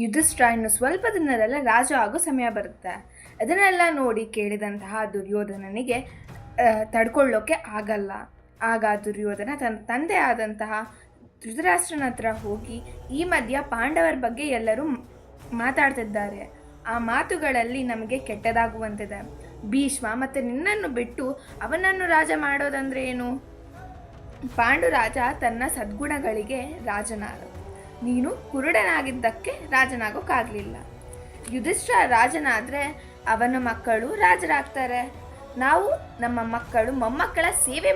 ಯುಧಿಷ್ಠಿರ ಇನ್ನು ಸ್ವಲ್ಪ ದಿನದಲ್ಲೇ ರಾಜ ಆಗೋ ಸಮಯ ಬರುತ್ತೆ. ಅದನ್ನೆಲ್ಲ ನೋಡಿ ಕೇಳಿದಂತಹ ದುರ್ಯೋಧನನಿಗೆ ತಡ್ಕೊಳ್ಳೋಕ್ಕೆ ಆಗಲ್ಲ. ಆಗ ದುರ್ಯೋಧನ ತನ್ನ ತಂದೆ ಆದಂತಹ ಧೃತರಾಷ್ಟ್ರನ ಹತ್ರ ಹೋಗಿ, ಈ ಮಧ್ಯ ಪಾಂಡವರ ಬಗ್ಗೆ ಎಲ್ಲರೂ ಮಾತಾಡ್ತಿದ್ದಾರೆ, ಆ ಮಾತುಗಳಲ್ಲಿ ನಮಗೆ ಕೆಟ್ಟದಾಗುವಂತಿದೆ. ಭೀಷ್ಮ ಮತ್ತು ನಿನ್ನನ್ನು ಬಿಟ್ಟು ಅವನನ್ನು ರಾಜ ಮಾಡೋದಂದ್ರೆ ಏನು? ಪಾಂಡುರಾಜ ತನ್ನ ಸದ್ಗುಣಗಳಿಗೆ ರಾಜನಾದ, ನೀನು ಕುರುಡನಾಗಿದ್ದಕ್ಕೆ ರಾಜನಾಗೋಕ್ಕಾಗಲಿಲ್ಲ. ಯುಧಿಷ್ಠಿರ ರಾಜನಾದರೆ ಅವನ ಮಕ್ಕಳು ರಾಜರಾಗ್ತಾರೆ. ನಾವು ನಮ್ಮ ಮಕ್ಕಳು ಮೊಮ್ಮಕ್ಕಳ ಸೇವೆ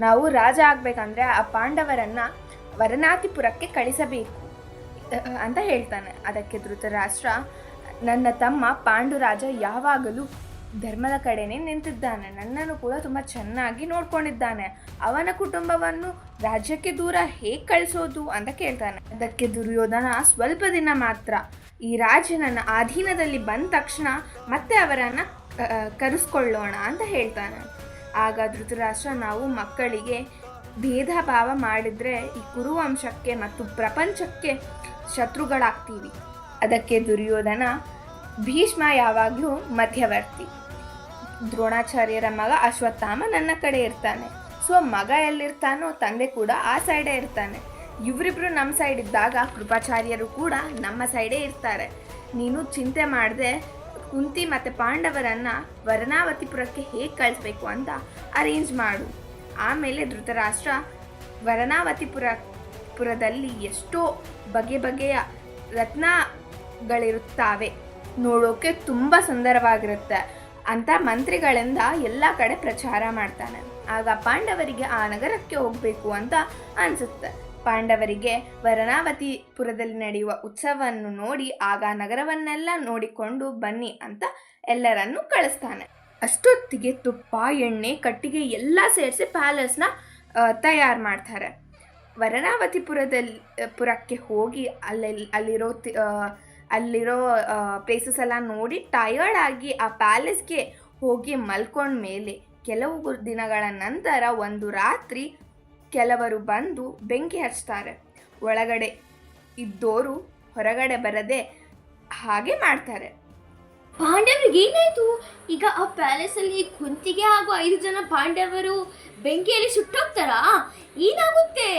ನಾವು ರಾಜ ಆಗಬೇಕಂದ್ರೆ ಆ ಪಾಂಡವರನ್ನು ವರನಾತಿಪುರಕ್ಕೆ ಕಳಿಸಬೇಕು ಅಂತ ಹೇಳ್ತಾನೆ. ಅದಕ್ಕೆ ಧೃತರಾಷ್ಟ್ರ, ನನ್ನ ತಮ್ಮ ಪಾಂಡುರಾಜ ಯಾವಾಗಲೂ ಧರ್ಮದ ಕಡೆನೇ ನಿಂತಿದ್ದಾನೆ, ನನ್ನನ್ನು ಕೂಡ ತುಂಬ ಚೆನ್ನಾಗಿ ನೋಡ್ಕೊಂಡಿದ್ದಾನೆ, ಅವನ ಕುಟುಂಬವನ್ನು ರಾಜ್ಯಕ್ಕೆ ದೂರ ಹೇಗೆ ಕಳಿಸೋದು ಅಂತ ಕೇಳ್ತಾನೆ. ಅದಕ್ಕೆ ದುರ್ಯೋಧನ, ಸ್ವಲ್ಪ ದಿನ ಮಾತ್ರ ಈ ರಾಜ್ಯ ನನ್ನ ಅಧೀನದಲ್ಲಿ ಬಂದ ತಕ್ಷಣ ಮತ್ತೆ ಅವರನ್ನು ಕರೆಸ್ಕೊಳ್ಳೋಣ ಅಂತ ಹೇಳ್ತಾನೆ. ಆಗ ಧೃತರಾಷ್ಟ್ರ, ನಾವು ಮಕ್ಕಳಿಗೆ ಭೇದ ಭಾವ ಮಾಡಿದರೆ ಈ ಕುರುವಂಶಕ್ಕೆ ಮತ್ತು ಪ್ರಪಂಚಕ್ಕೆ ಶತ್ರುಗಳಾಗ್ತೀವಿ. ಅದಕ್ಕೆ ದುರ್ಯೋಧನ, ಭೀಷ್ಮ ಯಾವಾಗಲೂ ಮಧ್ಯವರ್ತಿ, ದ್ರೋಣಾಚಾರ್ಯರ ಮಗ ಅಶ್ವತ್ಥಾಮ ನನ್ನ ಕಡೆ ಇರ್ತಾನೆ, ಸೊ ಮಗ ಎಲ್ಲಿರ್ತಾನೋ ತಂದೆ ಕೂಡ ಆ ಸೈಡೇ ಇರ್ತಾನೆ. ಇವರಿಬ್ಬರು ನಮ್ಮ ಸೈಡ್ ಇದ್ದಾಗ ಕೃಪಾಚಾರ್ಯರು ಕೂಡ ನಮ್ಮ ಸೈಡೇ ಇರ್ತಾರೆ. ನೀನು ಚಿಂತೆ ಮಾಡದೆ ಕುಂತಿ ಮತ್ತು ಪಾಂಡವರನ್ನು ವರನಾವತಿಪುರಕ್ಕೆ ಹೇಗೆ ಕಳಿಸ್ಬೇಕು ಅಂತ ಅರೇಂಜ್ ಮಾಡು. ಆಮೇಲೆ ಧೃತರಾಷ್ಟ್ರ, ವರನಾವತಿಪುರದಲ್ಲಿ ಎಷ್ಟೋ ಬಗೆಯ ರತ್ನಗಳಿರುತ್ತವೆ, ನೋಡೋಕೆ ತುಂಬ ಸುಂದರವಾಗಿರುತ್ತೆ ಅಂತ ಮಂತ್ರಿಗಳಿಂದ ಎಲ್ಲ ಕಡೆ ಪ್ರಚಾರ ಮಾಡ್ತಾನೆ. ಆಗ ಪಾಂಡವರಿಗೆ ಆ ನಗರಕ್ಕೆ ಹೋಗಬೇಕು ಅಂತ ಅನಿಸುತ್ತೆ. ಪಾಂಡವರಿಗೆ ವರನಾವತಿಪುರದಲ್ಲಿ ನಡೆಯುವ ಉತ್ಸವವನ್ನು ನೋಡಿ ಆಗ ನಗರವನ್ನೆಲ್ಲ ನೋಡಿಕೊಂಡು ಬನ್ನಿ ಅಂತ ಎಲ್ಲರನ್ನೂ ಕಳಿಸ್ತಾನೆ. ಅಷ್ಟೊತ್ತಿಗೆ ತುಪ್ಪ, ಎಣ್ಣೆ, ಕಟ್ಟಿಗೆ ಎಲ್ಲ ಸೇರಿಸಿ ಪ್ಯಾಲೇಸ್ನ ತಯಾರು ಮಾಡ್ತಾರೆ. ವರನಾವತಿಪುರಕ್ಕೆ ಹೋಗಿ ಅಲ್ಲಿರೋ ಪ್ಲೇಸಸ್ ಎಲ್ಲ ನೋಡಿ ಟಯರ್ಡ್ ಆಗಿ ಆ ಪ್ಯಾಲೇಸ್ಗೆ ಹೋಗಿ ಮಲ್ಕೊಂಡ್ಮೇಲೆ ಕೆಲವು ದಿನಗಳ ನಂತರ ಒಂದು ರಾತ್ರಿ ಕೆಲವರು ಬಂದು ಬೆಂಕಿ ಹಚ್ತಾರೆ. ಒಳಗಡೆ ಇದ್ದೋರು ಹೊರಗಡೆ ಬರದೆ ಹಾಗೆ ಮಾಡ್ತಾರೆ. ಪಾಂಡವರಿಗೆ ಏನಾಯ್ತು? ಈಗ ಆ ಪ್ಯಾಲೇಸ್ ಅಲ್ಲಿ ಕುಂತಿಗೆ ಹಾಗೂ 5 ಜನ ಪಾಂಡವರು ಬೆಂಕಿಯಲ್ಲಿ ಸುಟ್ಟೋಗ್ತಾರಾ? ಏನಾಗುತ್ತೆ?